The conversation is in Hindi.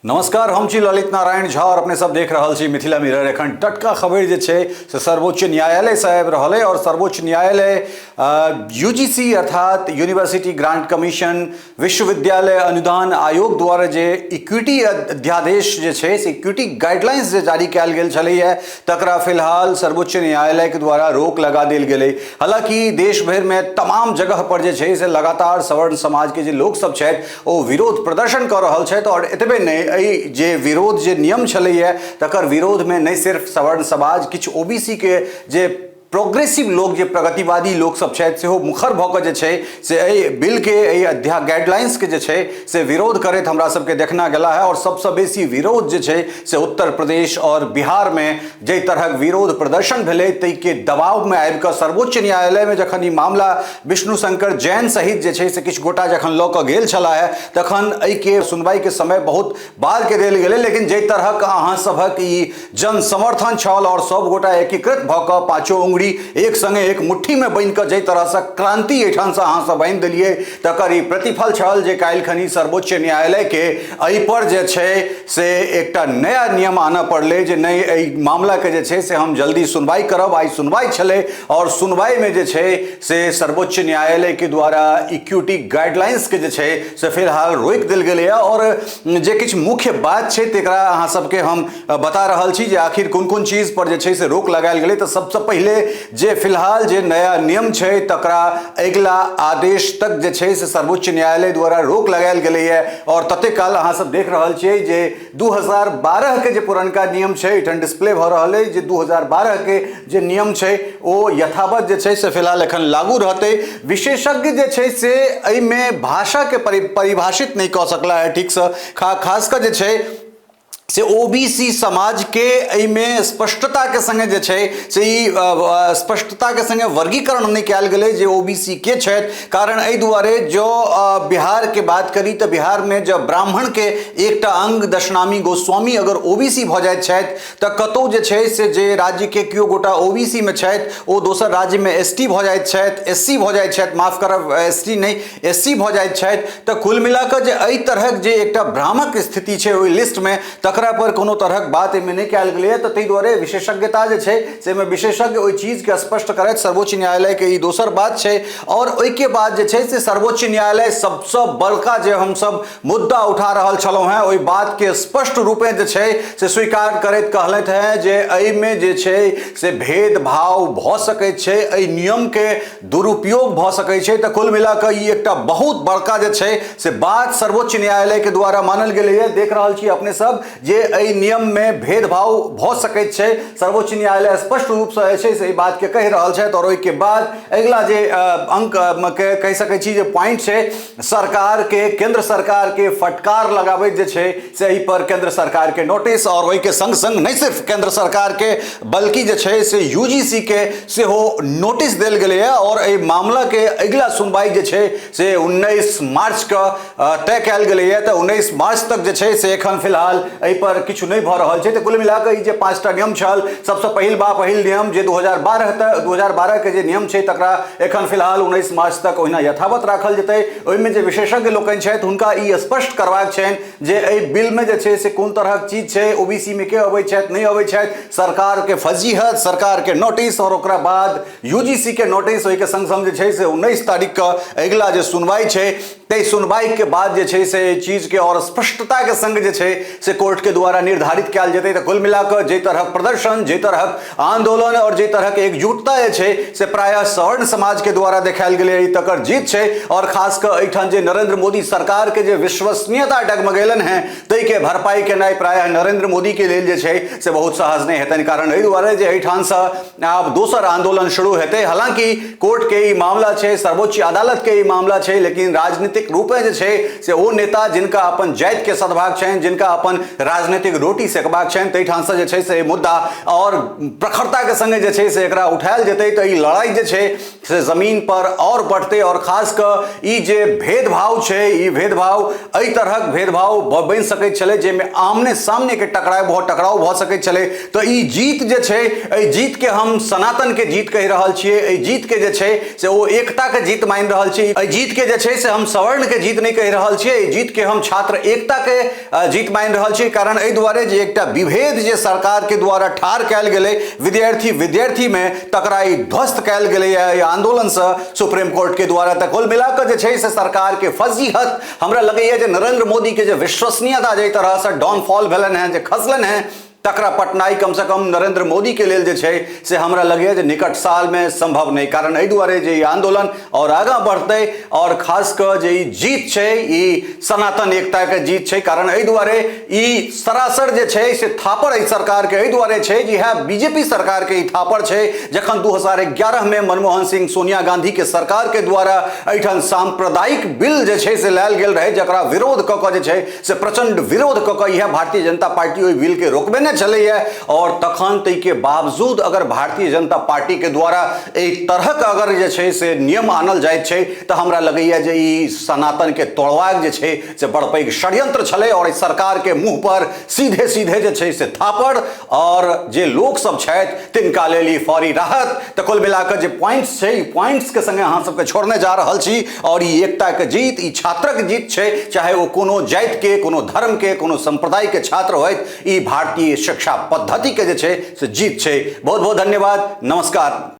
नमस्कार, हम छी ललित नारायण झा और अपने सब देख रहल छी मिथिला मिरर। एखन टटका खबर जे छै से सर्वोच्च न्यायालय से आबि रहल है और सर्वोच्च न्यायालय यूजीसी अर्थात यूनिवर्सिटी ग्रांट कमीशन विश्वविद्यालय अनुदान आयोग द्वारा जे इक्विटी अध्यादेश जे छै से इक्विटी गाइडलाइंस जे जारी कयल गेल छलैया तकरा फिलहाल सर्वोच्च न्यायालय के द्वारा रोक लगा देल गेलै। हालांकि देश भर में तमाम जगह पर जे छै से लगातार सवर्ण समाज के जे लोग सब छथि ओ विरोध प्रदर्शन कर रहल छथि और एतबे नहीं जे विरोध जे नियम छलैया तकर विरोध में नहीं सिर्फ सवर्ण समाज किछु ओबीसी के जे प्रोग्रेसिव लोग जे प्रगतिवादी लोग सब छथि सेहो मुखर भऽ कऽ जे छै से एहि बिल के एहि गाइडलाइंस के जे छै से विरोध करैत हमरा सबके देखना गेला है। और सबसे बेसी विरोध जे छै से उत्तर प्रदेश और बिहार में जे तरहक विरोध प्रदर्शन भेलै ताहि के दबाव में आबि कऽ सर्वोच्च न्यायालय में जखन ई मामला विष्णु शंकर जैन सहित जे छै से किछु गोटा जखन लऽ कऽ गेल छला है तखन एहि के सुनवाई के समय बहुत बाद के देल गेलै। लेकिन जे तरहक अहाँ सभक ई जन समर्थन छल और सब गोटा एकीकृत भऽ कऽ पाँचों उंगली एक संगे एक मुट्ठी में बन कर जे तरह से क्रांति एठान से अहाँ सब बांधि दिलिए तकर ई प्रतिफल छल जे काल्हि खनी सर्वोच्च न्यायालय के एहि पर जे छै से एकटा नया नियम आना पड़ले जे नहीं एहि मामला के जे छै से हम जल्दी सुनवाई करब। आई सुनवाई छले और सुनवाई में जे छै से सर्वोच्च न्यायालय के द्वारा इक्विटी गाइडलाइंस के जे छै से फिलहाल रोक देल गेलै और जे किछु मुख्य बात छै तेकरा अहाँ सबके हम बता रहल छी जे आखिर कोन कोन चीज पर जे छै से रोक लगायल गेलै। तो सबसे पहले जे फिलहाल जे नया नियम छै तकरा अगिला आदेश तक जे छै से सर्वोच्च न्यायालय द्वारा रोक लगायल गेलै है और तते काल अहाँ सब देख रहल छियै जे 2012 के जे पुरनका नियम छै एठन डिस्प्ले भऽ रहल है जे 2012 के जे नियम छै ओ यथावत जे छै से फिलहाल एखन लागू रहतै। विशेषज्ञ जे छै से एहि में भाषा के परिभाषित नहीं कऽ सकला है ठीक से, खास कर जे छै से ओबीसी समाज के एहि में स्पष्टता के संगे जे छै से स्पष्टता के संगे वर्गीकरण नहीं कयल गेलै जे ओबीसी के छथि। कारण एहि दुआरे जो बिहार के बात करी तो बिहार में जब ब्राह्मण के एकटा अंग दशनामी गोस्वामी अगर ओबीसी भऽ जाइत छथि तऽ कतौ जे छै से जे राज्य के केओ गोटा ओबीसी में छथि ओ दोसर राज्य में एसटी भऽ जाइत छथि, एससी भऽ जाइत छथि, माफ करब एसटी नहीं एससी भऽ जाइत छथि। तऽ कुल मिलाकऽ जे एहि तरहक जे एकटा भ्रामक स्थिति छै ओहि लिस्ट में तकरा पर कोनो तरहक बात एहिमे नहीं कयल गेलै तऽ ताहि दुआरे विशेषज्ञता जे छै से विशेषज्ञ ओहि चीज के स्पष्ट करैत सर्वोच्च न्यायालय के ई दोसर बात छै। और ओहि के बाद जे छै से सर्वोच्च न्यायालय सबसे बड़का जे हम सब मुद्दा उठा रहल छलहुँ हैं ओहि बात के स्पष्ट रूपे जे छै से स्वीकार करैत कहलथि हैं जे एहि में जे छै से भेदभाव भऽ सकैत छै, एहि नियम के दुरुपयोग भऽ सकैत छै। तऽ कुल मिला कऽ ई एकटा बहुत बड़का जे छै से बात सर्वोच्च न्यायालय के द्वारा मानल गेलै है। देख रहल छी अपने सब जे एहि नियम में भेदभाव भऽ सकैत छै, सर्वोच्च न्यायालय स्पष्ट रूप से जे छै से ई बात के कहि रहल छथि। और ओहि के बाद अगिला जे अंक के कहि सकैत छी जे पॉइंट छै सरकार के केंद्र सरकार के फटकार लगाबैत जे छै से एहि पर केंद्र सरकार के नोटिस और ओहि के संग संग नहीं सिर्फ केंद्र सरकार के बल्कि जे छै से यूजीसी के सेहो नोटिस देल गेलै है। और एहि मामला के अगिला सुनवाई जे छै से 19 मार्च के तय कयल गेलै है। तऽ 19 मार्च तक जे छै से एखन फिलहाल एहि पर किछु नहीं भऽ रहल छै। तऽ कुल मिला कऽ ई जे 5टा नियम छल सबसे पहिल नियम जे 2012 के जे नियम छै तकरा एखन फिलहाल 19 मार्च तक ओहिना यथावत राखल जेतै। ओहिमे जे विशेषज्ञ लोकनि छथि हुनका ई स्पष्ट करबाक छनि जे एहि बिल में जे छै से कोन तरहक चीज छै, ओबीसी में के अबै छथि नहीं अबै छथि, सरकार के फजीहत, सरकार के नोटिस और ओकरा बाद यूजीसी के नोटिस। ओहि के संग संग जे छै से 19 तारीख के अगिला जे सुनवाई छै ताहि सुनवाई के बाद जे छै से चीज के और स्पष्टता के संग जे छै से कोर्ट के द्वारा निर्धारित कयल जेतै। तऽ कुल मिलाकर जे तरहक प्रदर्शन, जे तरहक आंदोलन और जे तरहक एकजुटता जे छै से प्रायः सवर्ण समाज के द्वारा देखायल गेलै तकर जीत छै। और खासकर एहिठाम जे नरेंद्र मोदी सरकार के जे विश्वसनीयता डगमगेलन हैं ताहि के भरपाई केनाइ प्रायः नरेंद्र मोदी के लेल जे छै से बहुत सहज नहीं हेतनि। कारण एहि दुआरे जे एहिठाम से आब दोसर आंदोलन शुरू हेतै। हालांकि कोर्ट के ई मामला छै, सर्वोच्च अदालत के ई मामला छै, लेकिन राजनीतिक रूपे जे छै से ओ नेता जिनका अपन जाति के सद्भाव छनि, जिनका अपन राजनीतिक रोटी सेकबाक छनि ताहिठाम से जे छै से मुद्दा और प्रखरता के संगे जे छै से एकरा उठायल जेतै तऽ ई लड़ाई जे छै से जमीन पर और बढ़तै और खास कऽ ई जे भेदभाव छै ई भेदभाव एहि तरहक भेदभाव बनि सकैत छलै जाहिमे आमने सामने के टकराव भऽ सकैत छलै तऽ ई जीत जे छै एहि जीत के हम सनातन के जीत कहि रहल छियै एहि जीत के जे छै से ओ एकता के जीत मानि रहल छी एहि जीत के जे छै से हम सवर्ण के जीत नहीं कहि रहल छियै एहि जीत के हम छात्र एकता के जीत मानि रहल छी कारण एहि दुआरे जे एकटा विभेद जे सरकार के द्वारा ठार कयल गेलै विद्यार्थी में टकराई ध्वस्त कयल गेलै आंदोलन से सुप्रीम कोर्ट के द्वारा तऽ कुल मिलाकर जे छै से सरकार के फजीहत हमरा लगैया जे नरेंद्र मोदी के जे विश्वसनीयता जे तरह से डाउनफॉल भेलन है जे खसलन है तकरा पटनाई कम से कम नरेंद्र मोदी के लेल जे छै से हमरा लगैया जे निकट साल में संभव नहीं कारण एहि दुआरे जे ई आंदोलन और आगां बढ़तै और खास कऽ जे ई जीत छै ई सनातन एकता के जीत छै कारण एहि दुआरे ई सरासर जे छै से थापड़ एहि सरकार के एहि दुआरे छै जे इएह बीजेपी सरकार के ई थापड़ छै जखन 2011 में मनमोहन सिंह सोनिया गांधी के सरकार के द्वारा एहिठाम सांप्रदायिक बिल जे छै से लायल गेल रहे जकरा विरोध कऽ कऽ जे छै से प्रचंड विरोध कऽ कऽ इएह भारतीय जनता पार्टी ओहि बिल के रोकबे चले और तखन तै के बावजूद अगर भारतीय जनता पार्टी के द्वारा एक तरह का अगर जे छै से नियम आनल जाइत छै तऽ हमरा लगैया जे ई सनातन के तोड़वाक जे छै से बड़ पैघ षड्यंत्र छलै और इस सरकार के मुंह पर सीधे जे छै से थापड़ और जे लोक सब छथि तिनका लेल ई फौरी राहत तऽ कुल मिलाकर जे पॉइंट्स छै ई पॉइंट्स के संगे अहाँ सबके छोड़ने जा रहल छी और ई एकता के जीत ई छात्रक जीत छै चाहे वो कोनो जाति के कोनो धर्म के कोनो संप्रदाय के छात्र होइत ई भारतीय शिक्षा पद्धति के जे छै से जीत छै बहुत बहुत धन्यवाद नमस्कार।